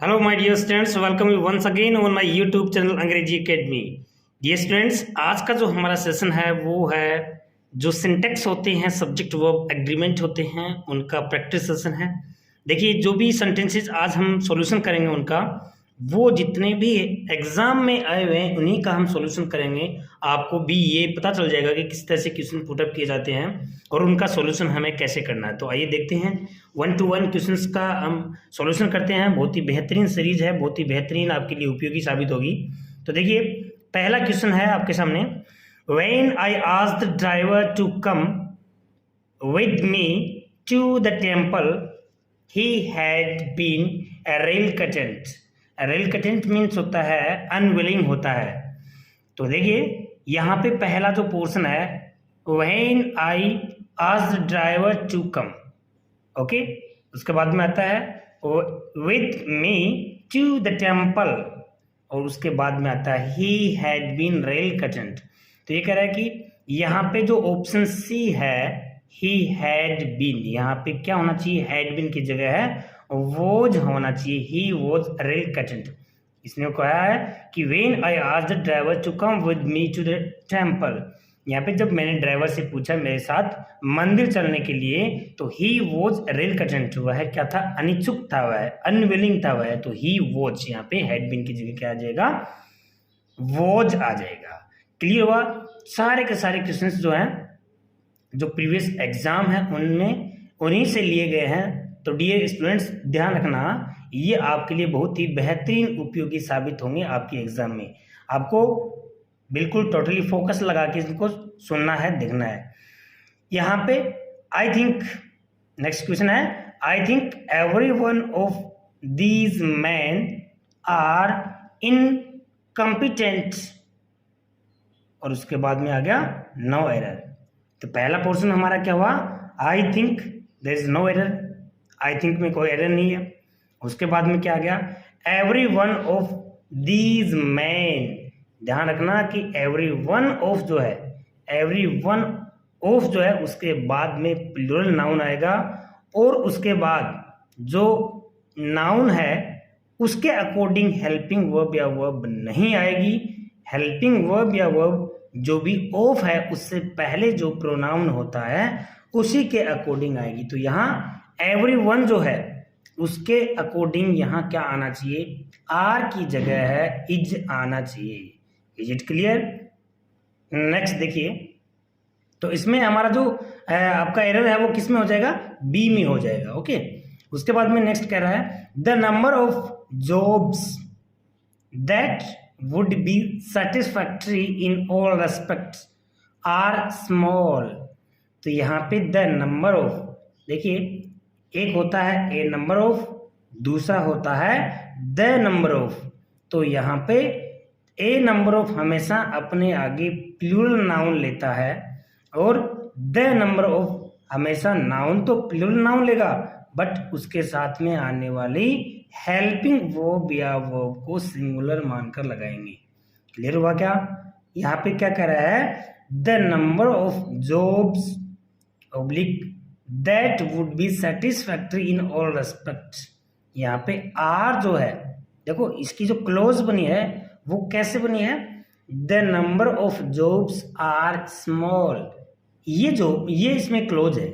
Hello my dear students, welcome you once again on my YouTube channel Angrezi academy. Dear students, आज का जो हमारा session है वो है जो सिंटेक्स होते हैं, सब्जेक्ट वर्ब एग्रीमेंट होते हैं, उनका प्रैक्टिस सेशन है। देखिए, जो भी सेंटेंसेस आज हम सॉल्यूशन करेंगे उनका, वो जितने भी एग्जाम में आए हुए हैं उन्हीं का हम सॉल्यूशन करेंगे। आपको भी ये पता चल जाएगा कि किस तरह से क्वेश्चन पुटअप किए जाते हैं और उनका सॉल्यूशन हमें कैसे करना है। तो आइए देखते हैं, 1 to 1 क्वेश्चंस का हम सॉल्यूशन करते हैं। बहुत ही बेहतरीन सीरीज है, बहुत ही बेहतरीन, आपके लिए उपयोगी साबित होगी। तो देखिए, पहला क्वेश्चन है आपके सामने। When I asked the driver to come with me to the temple he had been a reluctant. Reluctant means होता है अनविलिंग होता है। तो देखिए, यहाँ पे पहला जो पोर्शन है, when I asked the driver to come, okay, उसके बाद में आता है with me to the temple, और उसके बाद में आता है ही हैड बीन रेलकटेंट। तो ये कह रहा है कि यहाँ पे जो ऑप्शन सी है, ही हैड बीन, यहाँ पे क्या होना चाहिए, हैड बीन की जगह है वोज होना चाहिए, ही वोज रेलकटेंट। इसने कहा है कि when I asked the driver to come with me to the temple, यहाँ पे जब मैंने ड्राइवर से पूछा मेरे साथ मंदिर चलने के लिए, तो ही वॉज रेलकटेंट, हुआ है क्या था, अनिच्छुक था, वह अनविलिंग था वह, तो ही वॉज यहाँ पे हैड बीन की जगह क्या आ जाएगा, वॉज आ जाएगा। क्लियर हुआ? सारे के सारे क्वेश्चंस जो हैं, जो प्रीवियस एग्जाम है उनमें उन्हीं से लिए गए हैं। तो डियर स्टूडेंट्स, ध्यान रखना, ये आपके लिए बहुत ही बेहतरीन उपयोगी साबित होंगे आपके एग्जाम में। आपको बिल्कुल टोटली फोकस लगा के इनको सुनना है, देखना है। यहाँ पे आई थिंक, नेक्स्ट क्वेश्चन है, I think every one of these men are incompetent, और उसके बाद में आ गया नो एरर। तो पहला पोर्शन हमारा क्या हुआ, I think, there is no error, I think में कोई एरर नहीं है। उसके बाद में क्या आ गया, every one of these man. ध्यान रखना कि एवरी वन ऑफ जो है, एवरी वन ऑफ जो है, उसके बाद में प्लूरल नाउन आएगा, और उसके बाद जो नाउन है उसके अकॉर्डिंग हेल्पिंग वर्ब या वर्ब नहीं आएगी। हेल्पिंग वर्ब या वर्ब जो भी ऑफ है उससे पहले जो प्रोनाउन होता है उसी के अकॉर्डिंग आएगी। तो यहाँ एवरी वन जो है उसके अकॉर्डिंग यहाँ क्या आना चाहिए, आर की जगह है इज आना चाहिए। Is it clear? नेक्स्ट देखिए, तो इसमें हमारा जो आपका एरर है वो किस में हो जाएगा, बी में हो जाएगा, ओके। उसके बाद में नेक्स्ट कह रहा है, the number of jobs that would be satisfactory in all respects are small. तो यहाँ पे द नंबर ऑफ, देखिए, एक होता है ए नंबर ऑफ, दूसरा होता है द नंबर ऑफ। तो यहाँ पे ए नंबर ऑफ हमेशा अपने आगे प्लूरल नाउन लेता है, और द नंबर ऑफ हमेशा नाउन तो प्लूरल नाउन लेगा, बट उसके साथ में आने वाली हेल्पिंग वर्ब या वर्ब को सिंगुलर मानकर लगाएंगे। क्लियर हुआ क्या? यहाँ पे क्या कर रहा है, the number of jobs oblique that would be satisfactory in all respects. यहाँ पे आर जो है, देखो इसकी जो क्लोज बनी है वो कैसे बनी है, the number of jobs are small, ये इसमें क्लोज है,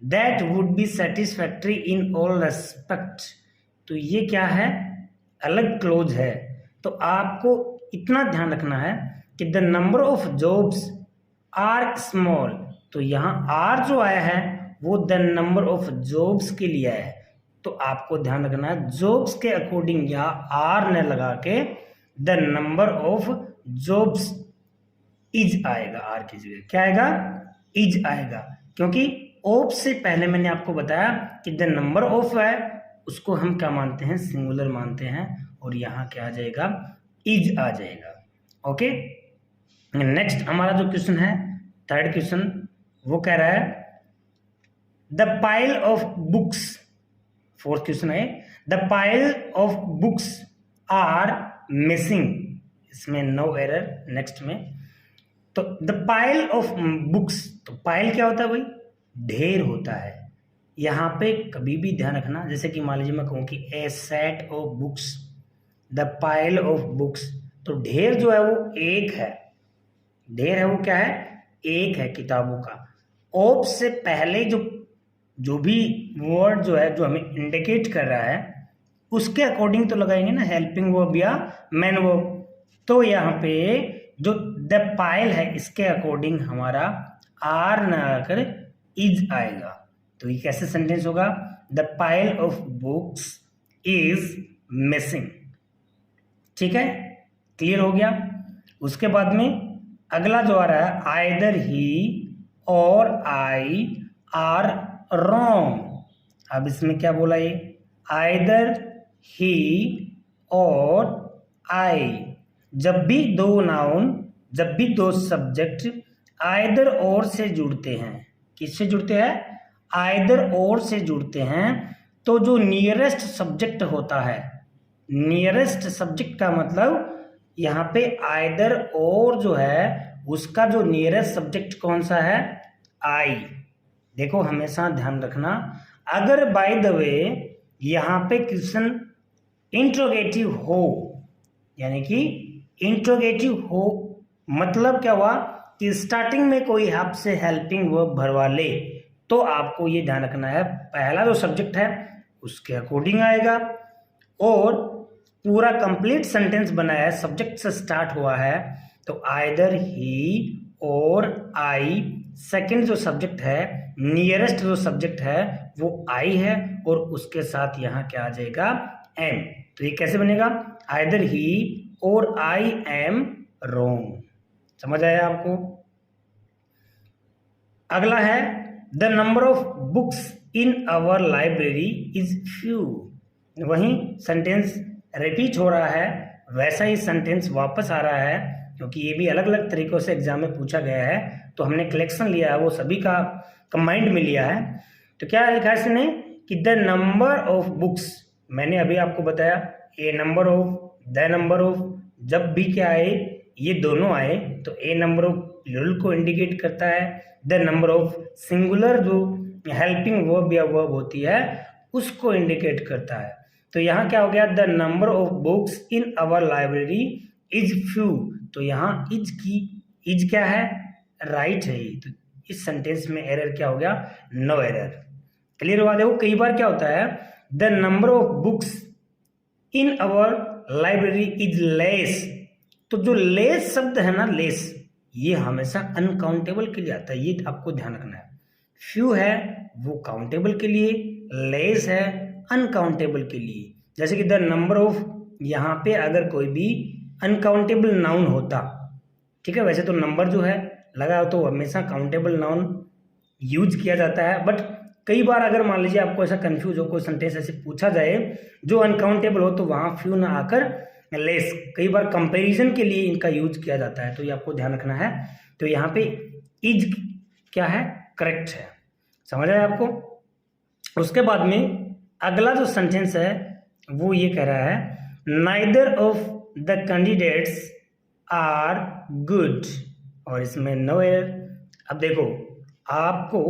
that would be satisfactory in all respect, तो ये क्या है, अलग क्लोज है। तो आपको इतना ध्यान रखना है कि the number of jobs are small, तो यहाँ आर जो आया है वो द नंबर ऑफ जॉब्स के लिए है। तो आपको ध्यान रखना है, जॉब्स के अकॉर्डिंग यहाँ आर ने लगा के the number of jobs is आएगा, आर की जगह क्या आएगा, इज आएगा, क्योंकि ऑफ से पहले मैंने आपको बताया कि द नंबर ऑफ है उसको हम क्या मानते हैं, सिंगुलर मानते हैं, और यहाँ क्या आ जाएगा, इज आ जाएगा, ओके। नेक्स्ट हमारा जो क्वेश्चन है, थर्ड क्वेश्चन, वो कह रहा है the pile of books, fourth question है, the pile of books are missing, इसमें नो एरर। नेक्स्ट में, तो द पाइल ऑफ बुक्स, तो पाइल क्या होता है भाई, ढेर होता है, यहाँ पे कभी भी ध्यान रखना, जैसे कि मान लीजिए मैं कहूँ कि a set of books, the pile of books, तो ढेर जो है वो एक है, ढेर है वो क्या है, एक है किताबों का। ऑफ से पहले जो भी वर्ड जो है जो हमें इंडिकेट कर रहा है उसके अकॉर्डिंग तो लगाएंगे ना, हेल्पिंग वर्ब या मेन वर्ब। तो यहाँ पे जो द पाइल है इसके अकॉर्डिंग हमारा आर ना आकर इज आएगा। तो ये कैसे सेंटेंस होगा, the pile of books is missing. ठीक है, क्लियर हो गया। उसके बाद में अगला जो आ रहा है, आइदर ही और आई आर रॉन्ग। अब इसमें क्या बोला ये, आइदर ही और आई, जब भी दो नाउन, जब भी दो सब्जेक्ट आइदर और से जुड़ते हैं, किससे जुड़ते हैं, आइदर और से जुड़ते हैं, तो जो नियरेस्ट सब्जेक्ट होता है, नियरेस्ट सब्जेक्ट का मतलब यहाँ पे आइदर और जो है उसका जो नियरेस्ट सब्जेक्ट कौन सा है, आई। देखो हमेशा ध्यान रखना, अगर बाय द वे यहाँ पे क्वेश्चन इंट्रोगेटिव हो, यानी कि इंट्रोगेटिव हो मतलब क्या हुआ कि स्टार्टिंग में कोई आपसे हेल्पिंग वर्ब भरवा ले, तो आपको ये ध्यान रखना है पहला जो सब्जेक्ट है उसके अकॉर्डिंग आएगा, और पूरा कंप्लीट सेंटेंस बनाया है, सब्जेक्ट से स्टार्ट हुआ है, तो आइदर ही और आई, सेकंड जो सब्जेक्ट है, नियरेस्ट जो सब्जेक्ट है वो आई है, और उसके साथ यहाँ क्या आ जाएगा, एम। तो ये कैसे बनेगा, आइदर ही और आई एम रोंग। समझ आया आपको। अगला है, the number of books in our library is few. वहीं सेंटेंस रिपीट हो रहा है, वैसा ही सेंटेंस वापस आ रहा है, क्योंकि ये भी अलग अलग तरीकों से एग्जाम में पूछा गया है, तो हमने कलेक्शन लिया है, वो सभी का कंबाइंड में लिया है। तो क्या लिखा है इसने कि द नंबर ऑफ बुक्स, मैंने अभी आपको बताया a number of, the number of, जब भी क्या आए, ये दोनों आए, तो ए नंबर ऑफ प्लूरल को इंडिकेट करता है, द नंबर ऑफ सिंगुलर जो हेल्पिंग वर्ब या वर्ब होती है उसको इंडिकेट करता है। तो यहाँ क्या हो गया, the number of books in our library is few. तो यहाँ इज की, इज क्या है, राइट है। तो इस सेंटेंस में एरर क्या हो गया, नो एरर। क्लियर हुआ। देखो कई बार क्या होता है, the number of books in our library is less, तो जो लेस शब्द है ना, लेस, ये हमेशा अनकाउंटेबल के लिए आता है, ये आपको ध्यान रखना है। फ्यू है वो काउंटेबल के लिए, लेस है अनकाउंटेबल के लिए। जैसे कि द नंबर ऑफ, यहाँ पे अगर कोई भी अनकाउंटेबल नाउन होता, ठीक है, वैसे तो नंबर जो है लगा तो हमेशा काउंटेबल नाउन यूज किया जाता है, बट कई बार अगर मान लीजिए आपको ऐसा कंफ्यूज हो, कोई सेंटेंस ऐसे पूछा जाए जो अनकाउंटेबल हो, तो वहाँ फ्यू ना आकर लेस, कई बार कंपैरिजन के लिए इनका यूज किया जाता है, तो ये आपको ध्यान रखना है। तो यहाँ पे इज क्या है, करेक्ट है। समझ आया आपको। उसके बाद में अगला जो सेंटेंस है वो ये कह रहा है, neither of the candidates are good, और इसमें नो एरर। अब देखो आपको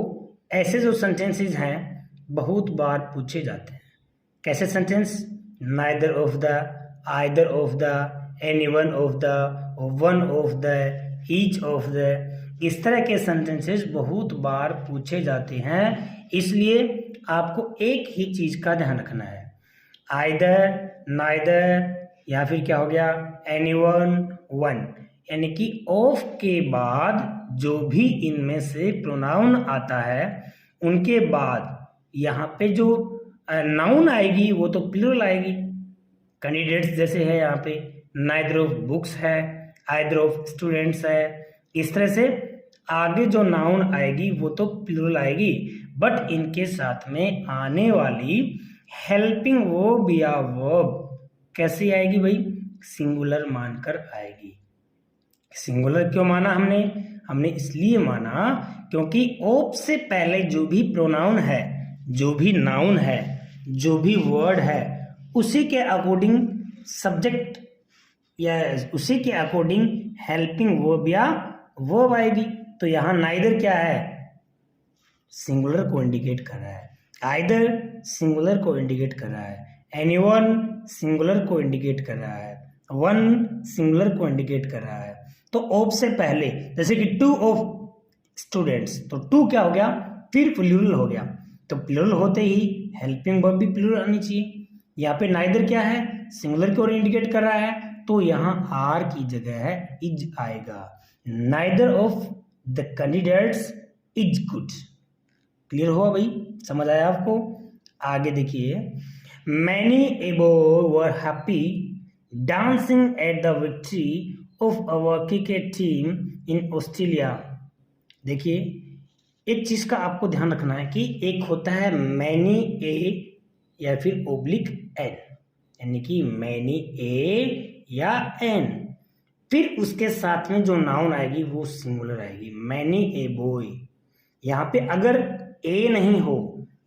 ऐसे जो सेंटेंसेस हैं बहुत बार पूछे जाते हैं। कैसे sentence, neither of the, either of the, any one of the, one of the, each of the, इस तरह के सेंटेंसेस बहुत बार पूछे जाते हैं, इसलिए आपको एक ही चीज का ध्यान रखना है, आइदर, नाइदर, या फिर क्या हो गया, एनीवन, वन, यानी कि ऑफ के बाद जो भी इनमें से प्रोनाउन आता है उनके बाद यहाँ पे जो नाउन आएगी वो तो प्लूरल आएगी। कैंडिडेट्स जैसे है यहाँ पे, नाइदर ऑफ बुक्स है, आइदर ऑफ स्टूडेंट्स है, इस तरह से आगे जो नाउन आएगी वो तो प्लूरल आएगी, बट इनके साथ में आने वाली हेल्पिंग वर्ब या वर्ब कैसी आएगी भाई, सिंगुलर मानकर आएगी। सिंगुलर क्यों माना हमने, हमने इसलिए माना क्योंकि ऑफ से पहले जो भी प्रोनाउन है, जो भी नाउन है, जो भी वर्ड है, उसी के अकॉर्डिंग सब्जेक्ट या उसी के अकॉर्डिंग हेल्पिंग वर्ब या वर्ब आएगी। तो यहाँ नाइदर क्या है, सिंगुलर को इंडिकेट कर रहा है। आइदर सिंगुलर को इंडिकेट कर रहा है, एनीवन सिंगुलर को इंडिकेट कर रहा है, वन सिंगुलर को इंडिकेट कर रहा है। तो ऑफ से पहले जैसे कि टू ऑफ स्टूडेंट्स, तो टू क्या हो गया, फिर प्लूरल हो गया, तो प्लूरल होते ही हेल्पिंग वर्ब भी प्लूरल आनी चाहिए। यहाँ पे नाइदर क्या है, सिंगुलर की ओर इंडिकेट कर रहा है, तो यहाँ आर की जगह है इज आएगा। Neither of the candidates is good. Clear हुआ भाई, समझ आया आपको? आगे देखिए, मैनी एबो were happy dancing at the victory of our cricket team in Australia. देखिए एक चीज का आपको ध्यान रखना है कि एक होता है मैनी ए या फिर ओब्लिक एन, यानी कि मैनी ए या एन, फिर उसके साथ में जो नाउन आएगी वो सिंगुलर आएगी, मैनी ए बॉय। यहाँ पे अगर ए नहीं हो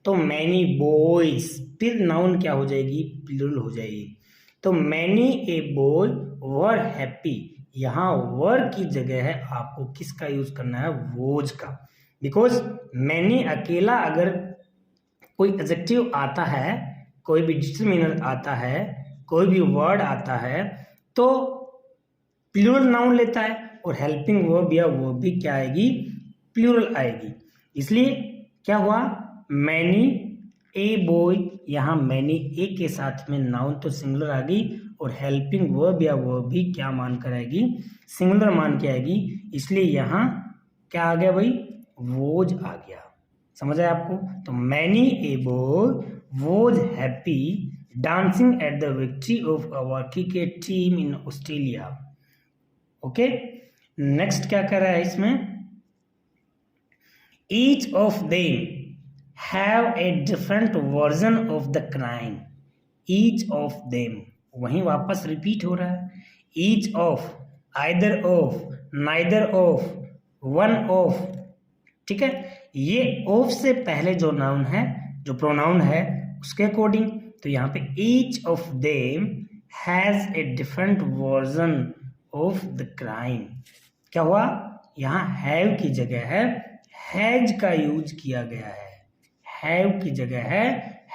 तो मैनी बॉयज, फिर नाउन क्या हो जाएगी, प्लूरल हो जाएगी। तो many a boy were happy, यहाँ वर की जगह है आपको किसका यूज करना है, वोज का। बिकॉज मैनी अकेला अगर कोई एडजेक्टिव आता है, कोई भी डिटरमिनर आता है, कोई भी वर्ड आता है, तो प्लूरल नाउन लेता है, और हेल्पिंग वर्ब या वो भी क्या आएगी, प्लूरल आएगी। इसलिए क्या हुआ, मैनी ए बॉय, यहाँ मैनी ए के साथ में नाउन तो सिंगुलर आ गई, और हेल्पिंग वर्ब या वो भी क्या मान कर आएगी, सिंगुलर मान के आएगी। इसलिए यहाँ क्या आ गया भाई, वोज आ गया। समझ आया आपको? तो many a boy was happy dancing at the victory of our cricket team in Australia. Okay, next क्या कर रहा है इसमें, each of them have a different version of the crime. Each of them वहीं वापस रिपीट हो रहा है, each of, either of, neither of, one of, ठीक है। ये ऑफ से पहले जो नाउन है, जो प्रोनाउन है उसके अकॉर्डिंग, तो यहाँ पे each of them has a different version of the crime. क्या हुआ, यहाँ हैव की जगह है हैज का यूज किया गया है, हैव की जगह है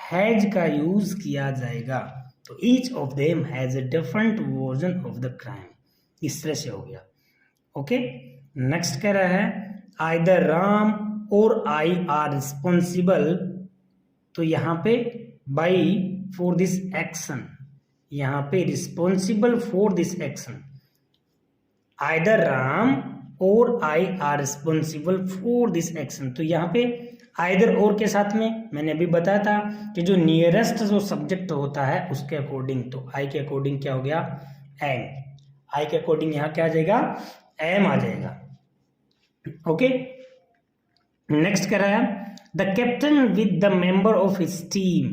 हैज का यूज किया जाएगा। तो each of them has a different version of the crime, इस तरह से हो गया। ओके, नेक्स्ट कह रहा है आइदर राम और आई आर रिस्पॉन्सिबल। तो यहाँ पे बाई फॉर दिस एक्शन, यहाँ पे responsible for this action, either Ram और I are responsible for this action. तो यहाँ पे आइदर और के साथ में मैंने अभी बताया था कि जो नियरेस्ट जो सब्जेक्ट होता है उसके अकॉर्डिंग, तो आई के अकॉर्डिंग क्या हो गया, एम। आई के अकॉर्डिंग यहाँ क्या आ जाएगा, एम आ जाएगा। ओके, नेक्स्ट कह रहा है the captain with the member of his team.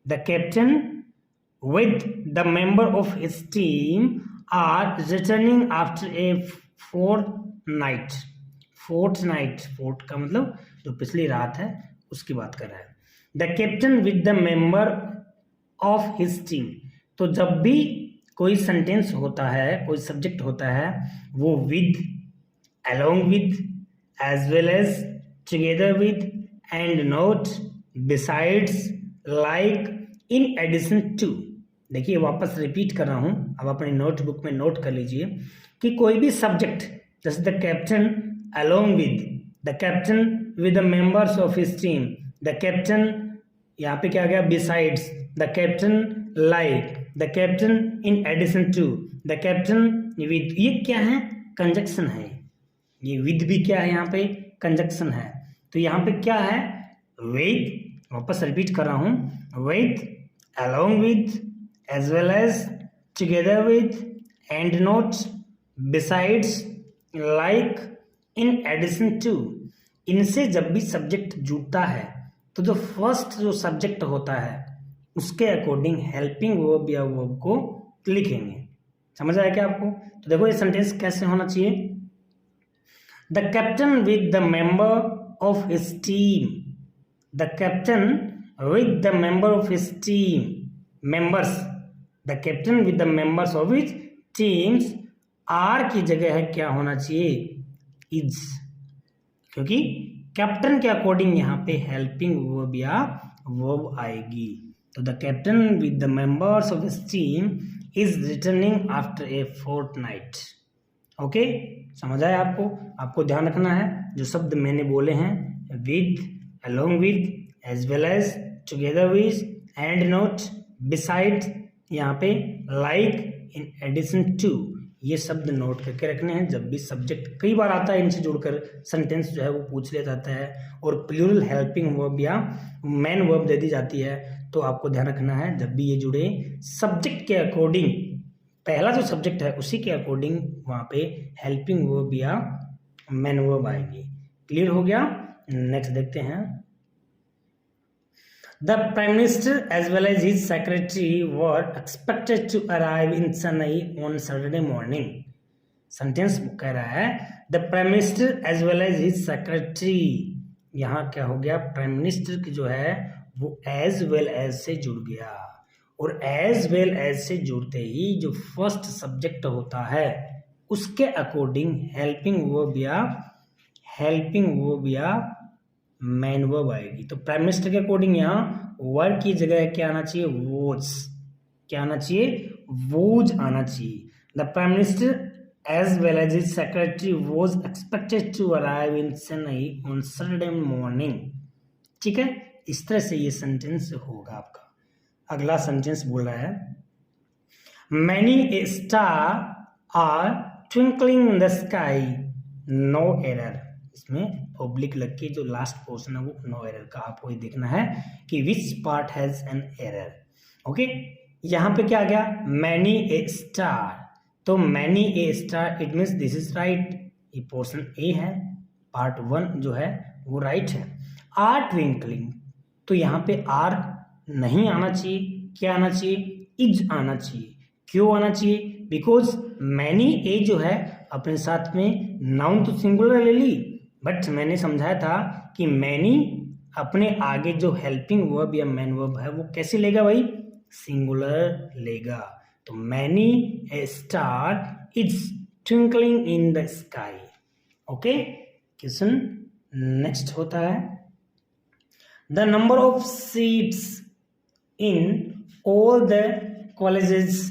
The captain with the member of his team are returning after a fortnight. Fortnight, fort का मतलब जो पिछली रात है उसकी बात कर रहा है। The captain with the member of his team, तो जब भी कोई सेंटेंस होता है, कोई सब्जेक्ट होता है, वो with, along with, as well as, together with, and not, besides, like, in addition to। देखिए वापस रिपीट कर रहा हूं, अब अपनी नोटबुक में नोट कर लीजिए कि कोई भी सब्जेक्ट जैसे the captain along with, the captain with the members of his team, the captain, यहाँ पे क्या गया, besides, the captain like, the captain in addition to, the captain with, ये क्या है, कंजक्शन है। ये विद भी क्या है, यहाँ पे कंजक्शन है। तो यहाँ पे क्या है, विद, वापस रिपीट कर रहा हूँ, with, along with, as well as, together with, and not, besides, like, in addition to। इनसे जब भी सब्जेक्ट जुड़ता है तो जो फर्स्ट जो सब्जेक्ट होता है उसके अकॉर्डिंग हेल्पिंग वर्ब या वर्ब को लिखेंगे। समझ आया क्या आपको? तो देखो ये सेंटेंस कैसे होना चाहिए, the captain with the member of his team, the captain with the member of his team, members, the captain with the members of his teams, are की जगह है क्या होना चाहिए, इज, क्योंकि कैप्टन के अकॉर्डिंग यहाँ पे हेल्पिंग वर्ब या वर्ब आएगी। तो the captain with the members of his team is returning after a fortnight. Okay, समझ आया आपको? आपको ध्यान रखना है जो शब्द मैंने बोले हैं, with, along with, as well as, together with, and not, beside, यहाँ पे लाइक, इन एडिशन टू, ये शब्द नोट करके रखने हैं। जब भी सब्जेक्ट कई बार आता है इनसे जुड़कर सेंटेंस जो है वो पूछ लिया जाता है और प्लूरल हेल्पिंग वर्ब या मेन वर्ब दे दी जाती है, तो आपको ध्यान रखना है जब भी ये जुड़े सब्जेक्ट के अकॉर्डिंग, पहला जो सब्जेक्ट है उसी के अकॉर्डिंग वहाँ पे हेल्पिंग वर्ब या मेन वर्ब आएगी। क्लियर हो गया? नेक्स्ट देखते हैं। The Prime Minister as well as his secretary were expected to arrive in Chennai on Saturday morning. Sentence कह रहा है The Prime Minister as well as his secretary, यहाँ क्या हो गया? प्राइम मिनिस्टर की जो है वो as well as से जुड़ गया, और as well as से जुड़ते ही जो फर्स्ट सब्जेक्ट होता है उसके अकॉर्डिंग हेल्पिंग वर्ब या मेन वर्ब आएगी। तो प्राइम मिनिस्टर के अकॉर्डिंग यहाँ वर्ब की जगह क्या आना चाहिए? वोज। क्या आना चाहिए? वोज आना चाहिए। The prime minister as well as his secretary was expected to arrive in Chennai on Saturday morning. ठीक है, इस तरह से ये सेंटेंस होगा आपका। अगला सेंटेंस बोल रहा है many a star are twinkling in the sky, no error. इसमें पब्लिक लग के जो लास्ट पोर्शन है वो नो एरर का, आपको ये देखना है कि which part has an error. Okay, यहाँ पे क्या आ गया? मैनी ए स्टार, तो many a star it means this is right, ये पोर्शन ए है, पार्ट 1 जो है वो राइट है। आर ट्विंकलिंग, तो यहाँ पे आर नहीं आना चाहिए, क्या आना चाहिए? इज आना चाहिए। क्यों आना चाहिए? बिकॉज मैनी ए जो है अपने साथ में नाउन तो सिंगुलर ले ली, बट मैंने समझाया था कि मैनी अपने आगे जो हेल्पिंग वर्ब या मेन वर्ब है वो कैसे लेगा भाई? सिंगुलर लेगा। तो many a star is twinkling in the sky. Okay, question next होता है the number of seats in all the colleges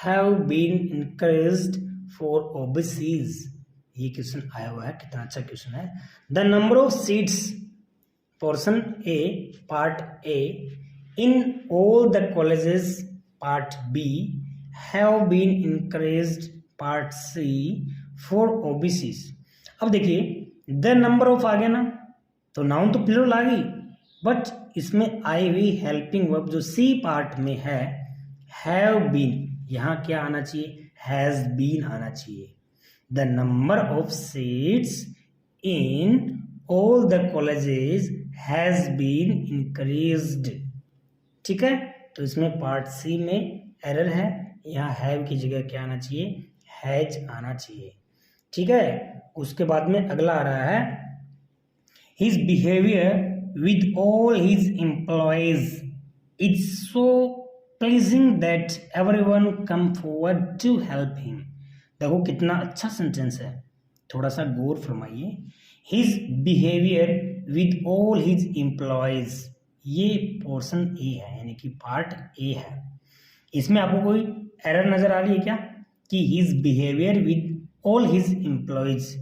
have been increased for OBCs. ये क्वेश्चन आया हुआ है, कितना अच्छा क्वेश्चन है। The number of seats, portion A, part A, in all the colleges, part B, have been increased, part C, for OBCs. अब देखिए the number of आ गया ना, तो नाउन तो प्लूरल आ गई, बट इसमें आई हुई हेल्पिंग वर्ब जो सी पार्ट में है हैव बीन, यहाँ क्या आना चाहिए? हैज बीन आना चाहिए। The number of seats in all the colleges has been increased। ठीक है, तो इसमें पार्ट सी में एरर है, यहाँ हैव की जगह क्या आना चाहिए? हैज आना चाहिए। ठीक है, उसके बाद में अगला आ रहा है his behavior with all his employees is so pleasing that everyone come forward to help him। देखो कितना अच्छा सेंटेंस है, थोड़ा सा गौर फरमाइए। His behaviour with all his employees, ये पोर्शन ए है, यानी कि पार्ट ए है। इसमें आपको कोई एरर नजर आ रही है क्या? कि his behaviour with all his employees,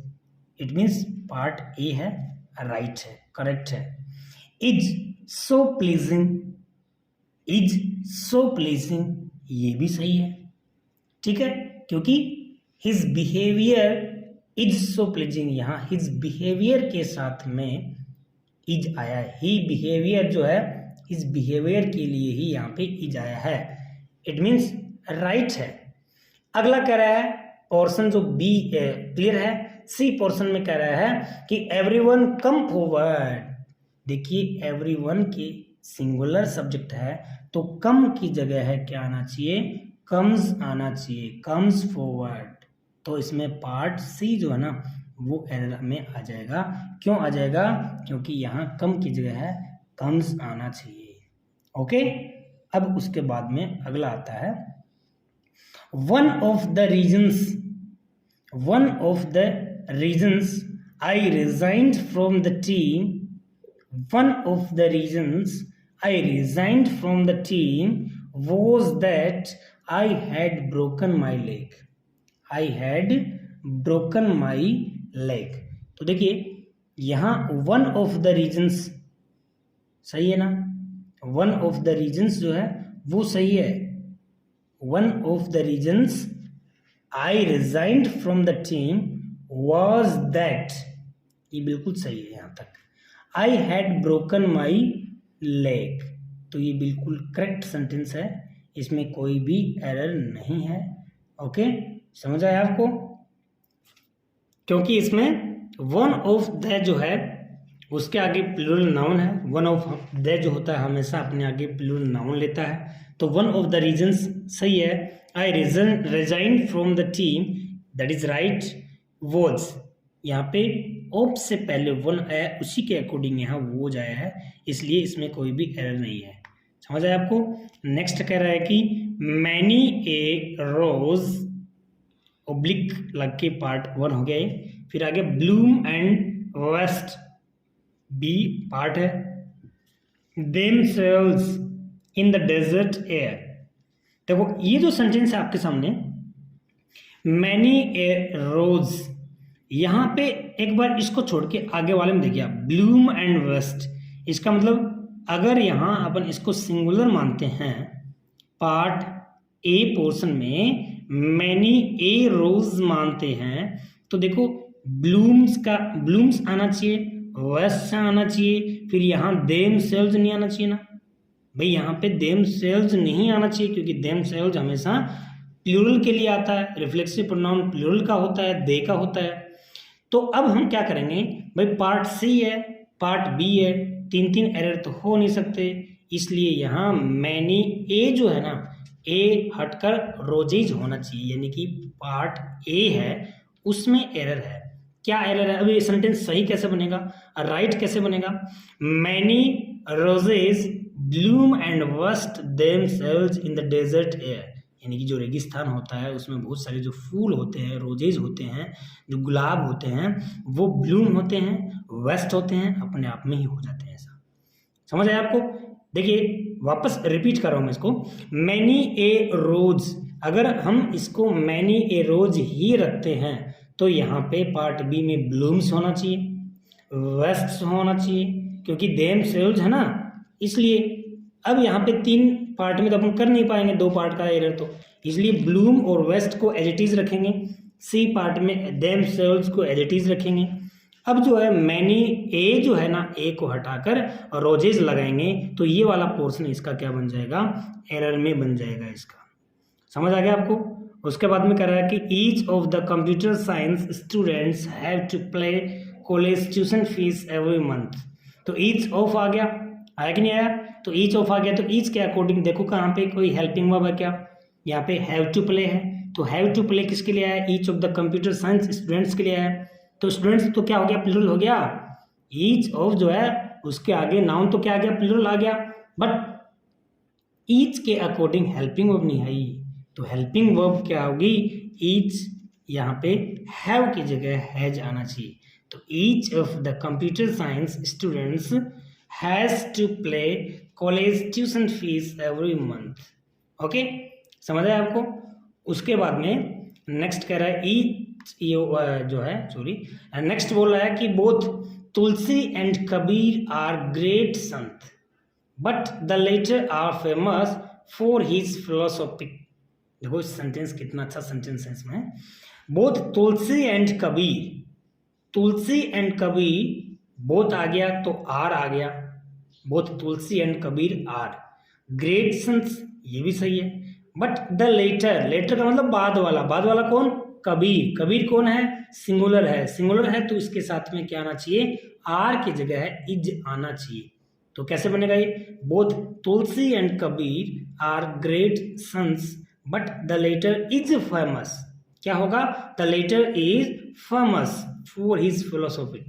it means part A है, राइट है, करेक्ट है। Is so pleasing, is so pleasing, ये भी सही है। ठीक है, क्योंकि his behaviour is so pleasing, यहाँ हिज बिहेवियर के साथ में इज आया है। ही बिहेवियर जो है इस बिहेवियर के लिए ही यहाँ पे इज आया है, इट मीन्स राइट है। अगला कह रहा है पोर्शन जो बी क्लियर है, सी पोर्शन में कह रहा है कि एवरीवन कम फॉरवर्ड। देखिए एवरीवन की सिंगुलर सब्जेक्ट है, तो कम की जगह है क्या आना चाहिए? कम्स आना चाहिए, कम्स फॉरवर्ड। तो इसमें पार्ट सी जो है ना वो एरर में आ जाएगा। क्यों आ जाएगा? क्योंकि यहाँ कम की जगह है कम्स आना चाहिए। ओके, अब उसके बाद में अगला आता है one of the reasons I resigned from the team, one of the reasons I resigned from the team was that I had broken my leg, I had broken my leg. तो देखिए यहाँ वन ऑफ द रीजन्स सही है ना, one of the regions जो है वो सही है, one of the reasons I resigned from the team was that, ये बिल्कुल सही है यहाँ तक। I had broken my leg, तो ये बिल्कुल करेक्ट सेंटेंस है, इसमें कोई भी एरर नहीं है। ओके, समझ आया आपको? क्योंकि इसमें वन ऑफ द जो है उसके आगे प्लूरल नाउन है, वन ऑफ द जो होता है हमेशा अपने आगे प्लूरल नाउन लेता है, तो वन ऑफ द रीजन्स सही है। I resigned from the team, that is right. Was, यहाँ पे ऑफ से पहले वन आया, उसी के अकॉर्डिंग यहाँ वॉज आया है, इसलिए इसमें कोई भी एरर नहीं है। समझ आया आपको? नेक्स्ट कह रहा है कि मैनी ए रोज, ओब्लिक लग के पार्ट वन हो गया है, फिर आगे bloom and waste B part है, themselves in the desert air। देखो ये जो सेंटेंस है आपके सामने, मैनी ए रोज, यहाँ पे एक बार इसको छोड़ के आगे वाले में देखिए आप, ब्लूम एंड वेस्ट, इसका मतलब अगर यहाँ अपन इसको सिंगुलर मानते हैं, पार्ट ए पोर्शन में मैनी ए रोज मानते हैं, तो देखो ब्लूम्स आना चाहिए, वेस्ट आना चाहिए, फिर यहाँ देम सेल्स नहीं आना चाहिए ना भाई, यहाँ पे देम सेल्स नहीं आना चाहिए, क्योंकि देम सेल्स हमेशा प्लूरल के लिए आता है, रिफ्लेक्सिव प्रोनाउन प्लूरल का होता है, दे का होता है। तो अब हम क्या करेंगे भाई, पार्ट सी है, पार्ट बी है, तीन तीन एरर तो हो नहीं सकते, इसलिए यहाँ मैनी ए जो है ना, ए हटकर रोजेज होना चाहिए, यानी कि पार्ट ए है उसमें एरर है। क्या एरर है? अभी ये सेंटेंस सही कैसे बनेगा, राइट कैसे बनेगा? Many roses bloom and waste themselves in the desert air, यानी कि जो रेगिस्तान होता है उसमें बहुत सारे जो फूल होते हैं, रोजेज होते हैं, जो गुलाब होते हैं, वो ब्लूम होते हैं, वेस्ट होते हैं, अपने आप में ही हो जाते हैं। ऐसा समझ आया आपको? देखिए वापस रिपीट कर रहा हूँ मैं इसको, मैनी ए रोज, अगर हम इसको मैनी ए रोज ही रखते हैं तो यहाँ पे पार्ट बी में ब्लूम्स होना चाहिए, वेस्ट होना चाहिए, क्योंकि देम सेल्स है ना, इसलिए अब यहाँ पे तीन पार्ट में तो अपन कर नहीं पाएंगे, दो पार्ट का एरर, तो इसलिए ब्लूम और वेस्ट को एज इट इज रखेंगे, सी पार्ट में देम सेल्स को एज इट इज रखेंगे। अब जो है मैनी ए जो है ना, ए को हटाकर रोजेज लगाएंगे, तो ये वाला पोर्शन इसका क्या बन जाएगा, एरर में बन जाएगा इसका। समझ आ गया आपको? उसके बाद में कह रहा है कि each of the computer science students have to pay college tuition fees every month. तो ईच ऑफ आ गया, आया कि नहीं आया? तो ईच ऑफ आ गया, तो ईच के अकॉर्डिंग देखो कहाँ पे कोई हेल्पिंग वर्ब है क्या, यहाँ पे हैव टू प्ले है, तो हैव टू प्ले किसके लिए आया? Each of the computer science students के लिए आया, तो स्टूडेंट्स तो क्या हो गया, प्लूरल हो गया। ईच ऑफ जो है उसके आगे नाउन तो क्या आ गया, प्लूरल आ गया, बट ईच के अकॉर्डिंग हेल्पिंग वर्ब नहीं आई, तो हेल्पिंग वर्ब क्या होगी, ईच यहाँ पे हैव की जगह हैज आना चाहिए। तो each of the computer science students has to play college tuition fees every month. Okay, समझ आया आपको? उसके बाद में नेक्स्ट कह रहा है ईच, ये जो है सॉरी, नेक्स्ट बोल रहा है कि both Tulsi and Kabir are great sant, but the latter are famous for his philosophy. देखो इस सेंटेंस कितना अच्छा सेंटेंस है इसमें, both Tulsi and Kabir, Tulsi and Kabir both आ गया तो आर आ गया, both Tulsi and Kabir are great saints, ये भी सही है, बट द लेटर, लेटर का मतलब बाद वाला, बाद वाला कौन, कबीर, कबीर कौन है, सिंगुलर है, सिंगुलर है तो इसके साथ में क्या आना चाहिए, आर की जगह है इज आना चाहिए। तो कैसे बनेगा ये, both Tulsi and Kabir are great sons but the latter is famous, क्या होगा, the latter is famous for his philosophy.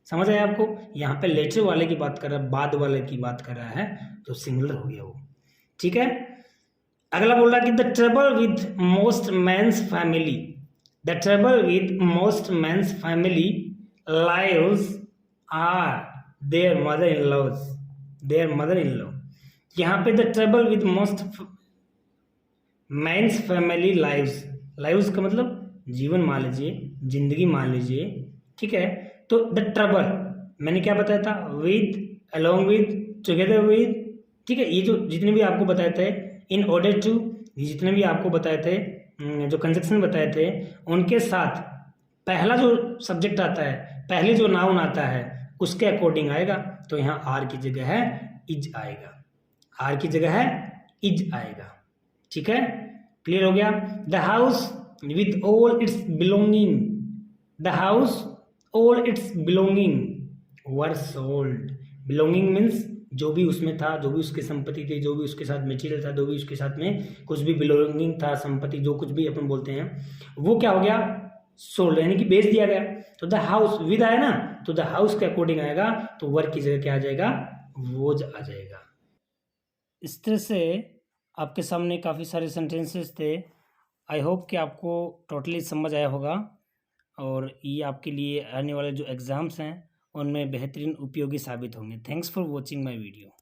समझ आया आपको? यहाँ पे लेटर वाले की बात कर रहा है, बाद वाले की बात कर रहा है, तो सिंगुलर हो गया वो, ठीक है। अगला बोल रहा है कि the trouble with most man's family, the trouble with most man's family lives are their mother in laws, their mother in law. यहाँ पे the trouble with most man's family lives, lives का मतलब जीवन मान लीजिए, जिंदगी मान लीजिए, ठीक है। तो द ट्रबल मैंने क्या बताया था, with, along with, together with, ठीक है। ये जो जितने भी आपको बताए थे, इन ऑर्डर टू, जितने भी आपको बताए थे, जो कंजक्शन बताए थे, उनके साथ पहला जो सब्जेक्ट आता है, पहले जो नाउन आता है उसके अकॉर्डिंग आएगा। तो यहाँ आर की जगह है इज आएगा, आर की जगह है इज आएगा, ठीक है। क्लियर हो गया। The house with all it's belonging, the house all it's belonging were sold. Belonging means जो भी उसमें था, जो भी उसकी संपत्ति थी, जो भी उसके साथ मटेरियल था, जो भी उसके साथ में कुछ भी बिलोंगिंग था, संपत्ति, जो कुछ भी अपन बोलते हैं, वो क्या हो गया, सोल्ड, यानी कि बेच दिया गया। तो द हाउस विद आया ना, तो द हाउस के अकॉर्डिंग आएगा, तो वर की जगह क्या आ जाएगा, वोज आ जाएगा। इस तरह से आपके सामने काफ़ी सारे सेंटेंसेस थे। आई होप कि आपको टोटली समझ आया होगा और ये आपके लिए आने वाले जो एग्ज़ाम्स हैं उनमें बेहतरीन उपयोगी साबित होंगे। Thanks for watching my video.